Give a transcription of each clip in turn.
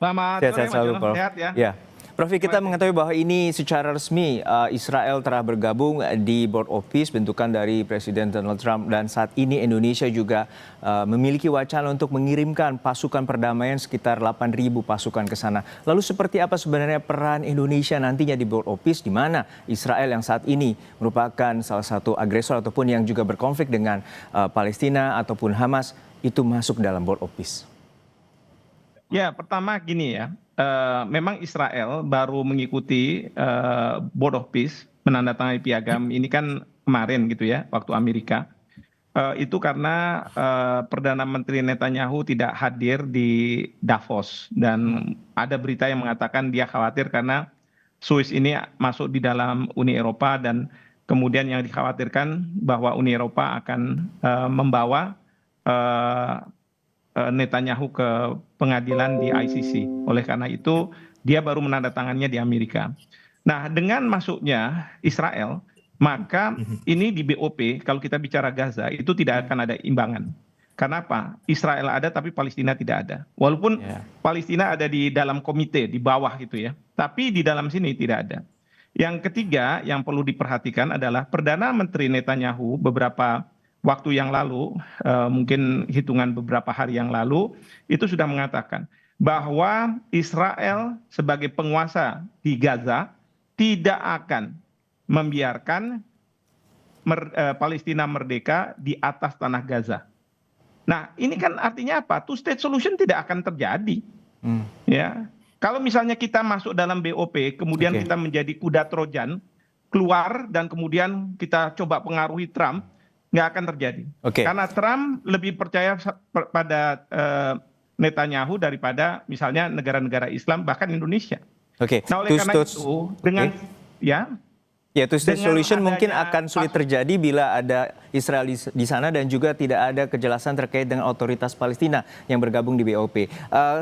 Selamat sore Sehat-sehat Mas selalu, Jono, Prof. sehat ya? Ya, Prof, kita Baik. mengetahui bahwa ini secara resmi Israel telah bergabung di Board of Peace bentukan dari Presiden Donald Trump dan saat ini Indonesia juga memiliki wacana untuk mengirimkan pasukan perdamaian sekitar 8.000 pasukan ke sana. Lalu seperti apa sebenarnya peran Indonesia nantinya di Board of Peace di mana Israel yang saat ini merupakan salah satu agresor ataupun yang juga berkonflik dengan Palestina ataupun Hamas itu masuk dalam Board of Peace? Ya, pertama gini ya, memang Israel baru mengikuti Board of Peace, menandatangani piagam ini kan kemarin gitu ya, waktu Amerika. Itu karena Perdana Menteri Netanyahu tidak hadir di Davos dan ada berita yang mengatakan dia khawatir karena Swiss ini masuk di dalam Uni Eropa dan kemudian yang dikhawatirkan bahwa Uni Eropa akan membawa eh, Netanyahu ke pengadilan di ICC. Oleh karena itu, dia baru menandatangannya di Amerika. Nah, dengan masuknya Israel, maka ini di BOP, kalau kita bicara Gaza, itu tidak akan ada imbangan. Kenapa? Israel ada, tapi Palestina tidak ada. Walaupun Ya. Palestina ada di dalam komite, di bawah gitu ya. Tapi di dalam sini tidak ada. Yang ketiga yang perlu diperhatikan adalah Perdana Menteri Netanyahu beberapa waktu yang lalu, mungkin hitungan beberapa hari yang lalu, itu sudah mengatakan bahwa Israel sebagai penguasa di Gaza tidak akan membiarkan Palestina merdeka di atas tanah Gaza. Nah, ini kan artinya apa? Two state solution tidak akan terjadi. Hmm. Ya, kalau misalnya kita masuk dalam BOP, kemudian Oke. kita menjadi kuda Trojan, keluar dan kemudian kita coba pengaruhi Trump, nggak akan terjadi. Oke. Karena Trump lebih percaya pada Netanyahu daripada misalnya negara-negara Islam, bahkan Indonesia. Oke, Nah, oleh two karena states. itu, Oke. ya, Ya, two state dengan solution mungkin adanya akan sulit terjadi bila ada Israel di sana dan juga tidak ada kejelasan terkait dengan otoritas Palestina yang bergabung di BOP.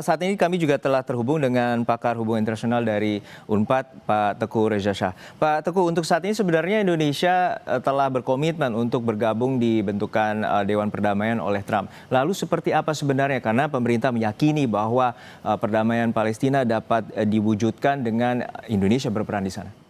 Saat ini kami juga telah terhubung dengan pakar hubungan internasional dari UNPAD, Pak Teguh Reza Shah. Pak Teguh, untuk saat ini sebenarnya Indonesia telah berkomitmen untuk bergabung di bentukan Dewan Perdamaian oleh Trump. Lalu seperti apa sebenarnya? Karena pemerintah meyakini bahwa perdamaian Palestina dapat diwujudkan dengan Indonesia berperan di sana.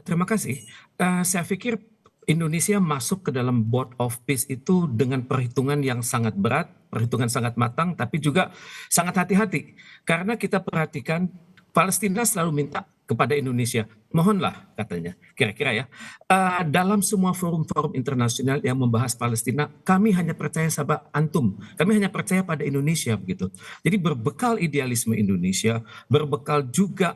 Terima kasih. Saya pikir Indonesia masuk ke dalam Board of Peace itu dengan perhitungan yang sangat berat, perhitungan sangat matang, tapi juga sangat hati-hati. Karena kita perhatikan Palestina selalu minta kepada Indonesia, mohonlah katanya, kira-kira ya, dalam semua forum-forum internasional yang membahas Palestina, kami hanya percaya sama antum, kami hanya percaya pada Indonesia begitu. Jadi berbekal idealisme Indonesia, berbekal juga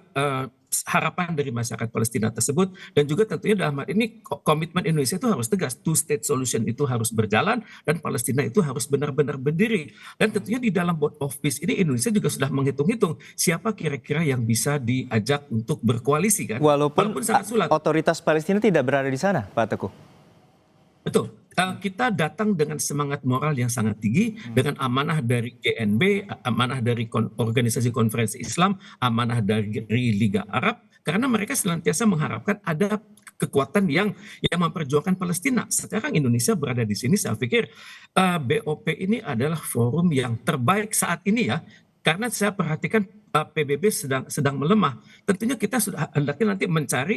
harapan dari masyarakat Palestina tersebut dan juga tentunya dalam hal ini komitmen Indonesia itu harus tegas, two state solution itu harus berjalan dan Palestina itu harus benar-benar berdiri dan tentunya di dalam Board of Peace ini Indonesia juga sudah menghitung-hitung siapa kira-kira yang bisa diajak untuk berkoalisi kan, Walaupun sangat sulit. otoritas Palestina tidak berada di sana, Pak Teguh. Betul. Kita datang dengan semangat moral yang sangat tinggi, dengan amanah dari GNB, amanah dari Organisasi Konferensi Islam, amanah dari Liga Arab, karena mereka senantiasa mengharapkan ada kekuatan yang memperjuangkan Palestina. Sekarang Indonesia berada di sini, saya pikir BOP ini adalah forum yang terbaik saat ini ya, karena saya perhatikan PBB sedang melemah. Tentunya kita sudah hendaknya nanti mencari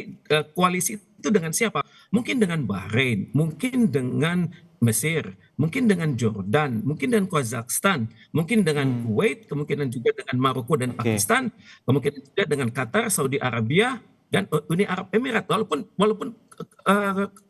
koalisi itu dengan siapa? Mungkin dengan Bahrain, mungkin dengan Mesir, mungkin dengan Jordan, mungkin dengan Kazakhstan, mungkin dengan Kuwait, kemungkinan juga dengan Maroko dan Pakistan, kemungkinan juga dengan Qatar, Saudi Arabia, dan Uni Arab Emirat. Walaupun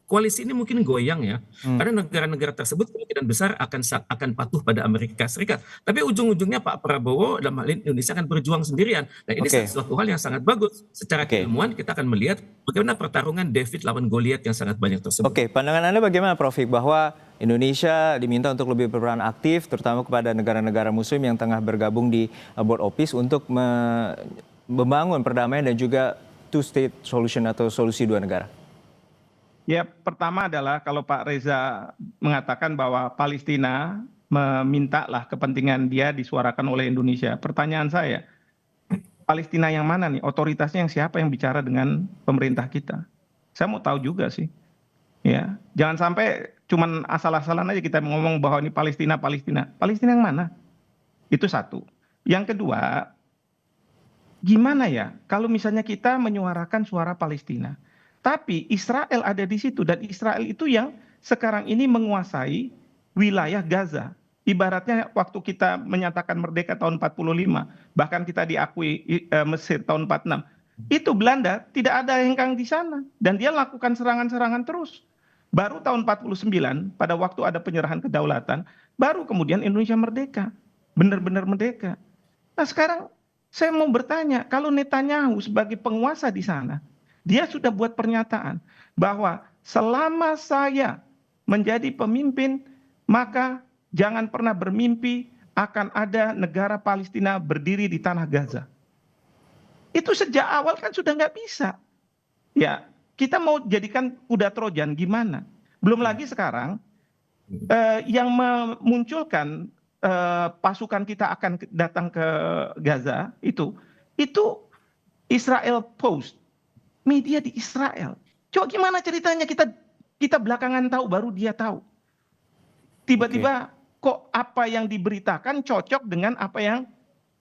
koalisi ini mungkin goyang ya, karena negara-negara tersebut kemungkinan besar akan patuh pada Amerika Serikat. Tapi ujung-ujungnya Pak Prabowo dalam hal ini Indonesia akan berjuang sendirian. Nah ini sesuatu hal yang sangat bagus. Secara keilmuan kita akan melihat bagaimana pertarungan David lawan Goliat yang sangat banyak tersebut. Oke, pandangan Anda bagaimana Prof. Bahwa Indonesia diminta untuk lebih berperan aktif, terutama kepada negara-negara Muslim yang tengah bergabung di Board of Peace untuk membangun perdamaian dan juga two state solution atau solusi dua negara? ya pertama adalah kalau Pak Reza mengatakan bahwa Palestina meminta lah kepentingan dia disuarakan oleh Indonesia. Pertanyaan saya, Palestina yang mana nih? Otoritasnya yang siapa yang bicara dengan pemerintah kita? Saya mau tahu juga sih. Ya, jangan sampai cuman asal-asalan aja kita ngomong bahwa ini Palestina, Palestina. Palestina yang mana? Itu satu. Yang kedua, gimana ya kalau misalnya kita menyuarakan suara Palestina, tapi Israel ada di situ dan Israel itu yang sekarang ini menguasai wilayah Gaza. Ibaratnya waktu kita menyatakan merdeka tahun 45, bahkan kita diakui Mesir tahun 46. Itu Belanda tidak ada hengkang di sana dan dia lakukan serangan-serangan terus. Baru tahun 49 pada waktu ada penyerahan kedaulatan, baru kemudian Indonesia merdeka. Benar-benar merdeka. Nah, sekarang saya mau bertanya, kalau Netanyahu sebagai penguasa di sana, dia sudah buat pernyataan bahwa selama saya menjadi pemimpin, maka jangan pernah bermimpi akan ada negara Palestina berdiri di tanah Gaza. Itu sejak awal kan sudah nggak bisa. Ya, kita mau jadikan kuda Trojan gimana? Belum lagi sekarang yang memunculkan pasukan kita akan datang ke Gaza itu Israel Post, media di Israel. Coba gimana ceritanya kita belakangan tahu, baru dia tahu. Tiba-tiba kok apa yang diberitakan cocok dengan apa yang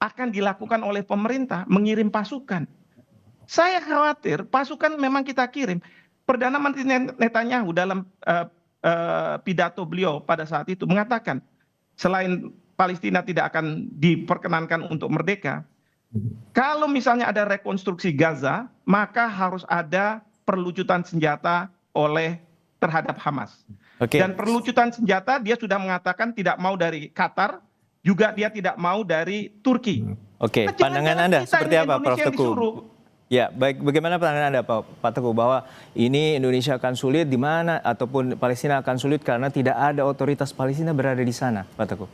akan dilakukan oleh pemerintah, mengirim pasukan. Saya khawatir pasukan memang kita kirim. Perdana Menteri Netanyahu dalam pidato beliau pada saat itu mengatakan, selain Palestina tidak akan diperkenankan untuk merdeka, kalau misalnya ada rekonstruksi Gaza, maka harus ada perlucutan senjata terhadap Hamas. Dan perlucutan senjata dia sudah mengatakan tidak mau dari Qatar, juga dia tidak mau dari Turki. Oke, Nah, pandangan Anda seperti apa, Prof. Teguh? Disuruh. Ya, baik. Bagaimana pandangan Anda, Pak Teguh, bahwa ini Indonesia akan sulit di mana ataupun Palestina akan sulit karena tidak ada otoritas Palestina berada di sana, Pak Teguh?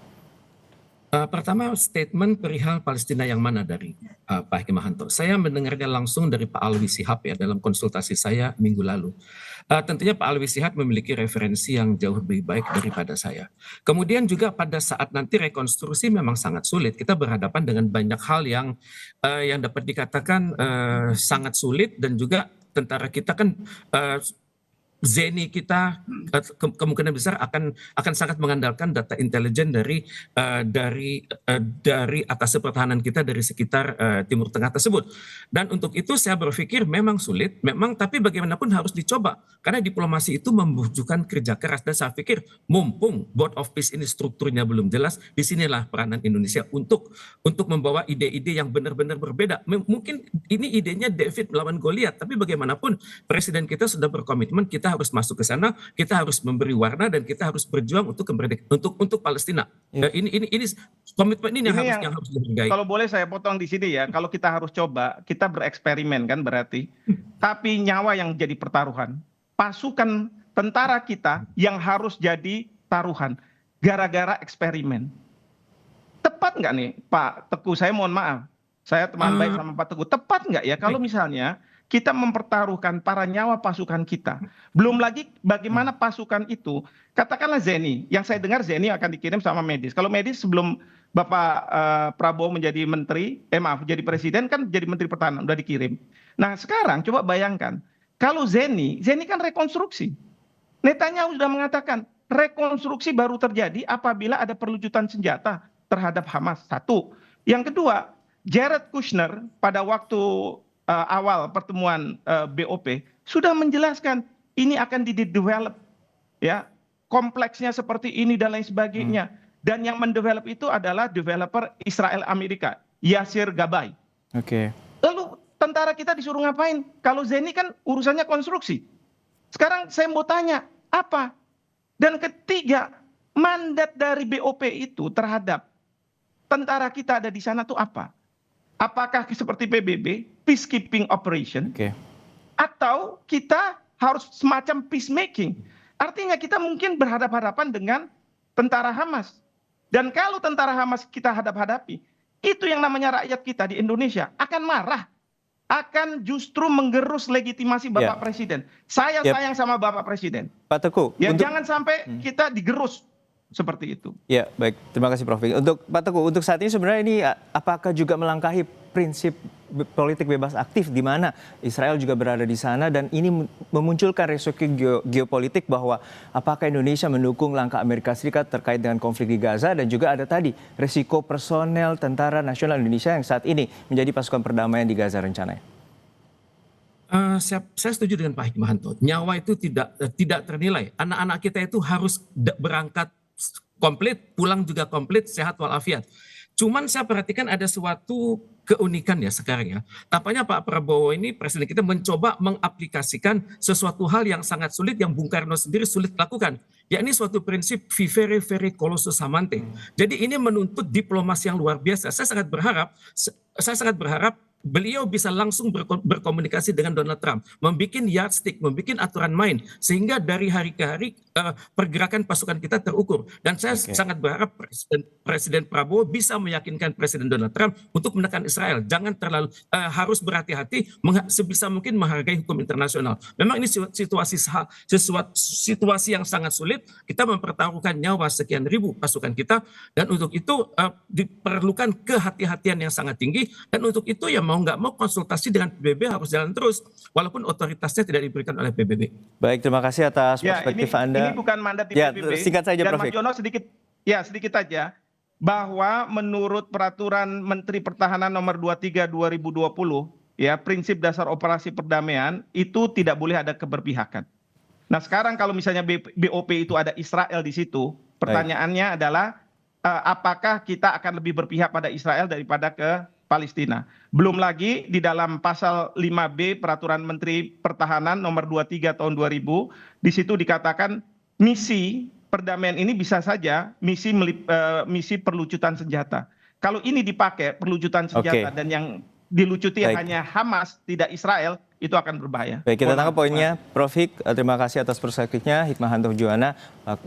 Pertama, statement perihal Palestina yang mana dari Pak Hikmahanto. Saya mendengarnya langsung dari Pak Alwi Shihab ya dalam konsultasi saya minggu lalu. Tentunya Pak Alwi Shihab memiliki referensi yang jauh lebih baik daripada saya. Kemudian juga pada saat nanti rekonstruksi memang sangat sulit. Kita berhadapan dengan banyak hal yang dapat dikatakan sangat sulit, dan juga tentara kita kan Zeni kita kemungkinan besar akan sangat mengandalkan data intelijen dari atas pertahanan kita dari sekitar Timur Tengah tersebut. Dan untuk itu saya berpikir memang sulit, tapi bagaimanapun harus dicoba karena diplomasi itu membutuhkan kerja keras, dan saya pikir mumpung Board of Peace ini strukturnya belum jelas, disinilah peranan Indonesia untuk membawa ide-ide yang benar-benar berbeda. Mungkin ini idenya David melawan Goliat, tapi bagaimanapun Presiden kita sudah berkomitmen, kita harus masuk ke sana, kita harus memberi warna, dan kita harus berjuang untuk untuk Palestina. Ini komitmen ini yang harus dihargai. Kalau boleh saya potong di sini ya, kalau kita harus coba, kita bereksperimen kan berarti, tapi nyawa yang jadi pertaruhan, pasukan tentara kita yang harus jadi taruhan, gara-gara eksperimen. Tepat nggak nih Pak Teguh? Saya mohon maaf, saya teman baik sama Pak Teguh. Tepat nggak ya kalau misalnya kita mempertaruhkan para nyawa pasukan kita? Belum lagi bagaimana pasukan itu, katakanlah Zeni, yang saya dengar Zeni akan dikirim sama Medis. Kalau Medis sebelum Bapak Prabowo menjadi jadi presiden kan jadi menteri pertahanan, udah dikirim. Nah sekarang coba bayangkan, kalau Zeni kan rekonstruksi. Netanyahu sudah mengatakan rekonstruksi baru terjadi apabila ada perlucutan senjata terhadap Hamas. Satu. Yang kedua, Jared Kushner pada waktu awal pertemuan BOP sudah menjelaskan ini akan didevelop, ya, kompleksnya seperti ini dan lain sebagainya. Dan yang mendevelop itu adalah developer Israel Amerika, Yasir Gabay. Lalu tentara kita disuruh ngapain? Kalau Zeni kan urusannya konstruksi. Sekarang saya mau tanya, apa? Dan ketiga, mandat dari BOP itu terhadap tentara kita ada di sana tuh apa? Apakah seperti PBB, peacekeeping operation, atau kita harus semacam peacemaking? Artinya kita mungkin berhadapan-hadapan dengan tentara Hamas. Dan kalau tentara Hamas kita hadap-hadapi, itu yang namanya rakyat kita di Indonesia akan marah, akan justru menggerus legitimasi Bapak Presiden. Saya sayang sama Bapak Presiden. Pak Teguh, jangan sampai kita digerus seperti itu. Ya, baik. Terima kasih Prof. Untuk Pak Teguh, untuk saat ini sebenarnya ini apakah juga melangkahi prinsip politik bebas aktif di mana Israel juga berada di sana, dan ini memunculkan resiko geopolitik bahwa apakah Indonesia mendukung langkah Amerika Serikat terkait dengan konflik di Gaza, dan juga ada tadi resiko personel Tentara Nasional Indonesia yang saat ini menjadi pasukan perdamaian di Gaza rencananya. Saya setuju dengan Pak Hikmahanto. Nyawa itu tidak ternilai. Anak-anak kita itu harus berangkat komplit, pulang juga komplit, sehat walafiat. Cuman saya perhatikan ada suatu keunikan ya sekarang ya. Tampaknya Pak Prabowo ini, presiden kita, mencoba mengaplikasikan sesuatu hal yang sangat sulit, yang Bung Karno sendiri sulit lakukan. Yakni suatu prinsip vivere vere colossus amante. Jadi ini menuntut diplomasi yang luar biasa. Saya sangat berharap beliau bisa langsung berkomunikasi dengan Donald Trump, membuat yardstick, membuat aturan main, sehingga dari hari ke hari pergerakan pasukan kita terukur. Dan saya sangat berharap Presiden Prabowo bisa meyakinkan Presiden Donald Trump untuk menekan Israel. Jangan terlalu harus berhati-hati, sebisa mungkin menghargai hukum internasional. Memang ini situasi yang sangat sulit. Kita mempertaruhkan nyawa sekian ribu pasukan kita, dan untuk itu diperlukan kehati-hatian yang sangat tinggi. Dan untuk itu ya mau nggak mau konsultasi dengan PBB harus jalan terus, walaupun otoritasnya tidak diberikan oleh PBB. Baik, terima kasih atas perspektif Anda. Ini bukan mandat di Ya, PBB. singkat saja, Dan Prof. Mas Jono sedikit aja, bahwa menurut peraturan Menteri Pertahanan nomor 23 2020, ya, prinsip dasar operasi perdamaian itu tidak boleh ada keberpihakan. Nah, sekarang kalau misalnya BOP itu ada Israel di situ, pertanyaannya adalah apakah kita akan lebih berpihak pada Israel daripada ke Palestina. Belum lagi di dalam pasal 5B Peraturan Menteri Pertahanan nomor 23 tahun 2000, di situ dikatakan misi perdamaian ini bisa saja misi perlucutan senjata. Kalau ini dipakai perlucutan senjata dan yang dilucuti hanya Hamas, tidak Israel, itu akan berbahaya. Baik, kita tangkap poinnya, Prof. Hik. Terima kasih atas perspektifnya. Hikmahanto Juwana,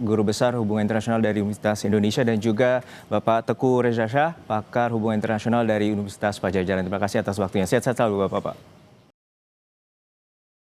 Guru Besar Hubungan Internasional dari Universitas Indonesia, dan juga Bapak Teguh Reza Shah, Pakar Hubungan Internasional dari Universitas Padjadjaran. Terima kasih atas waktunya. Sehat-sehat selalu Bapak-Bapak.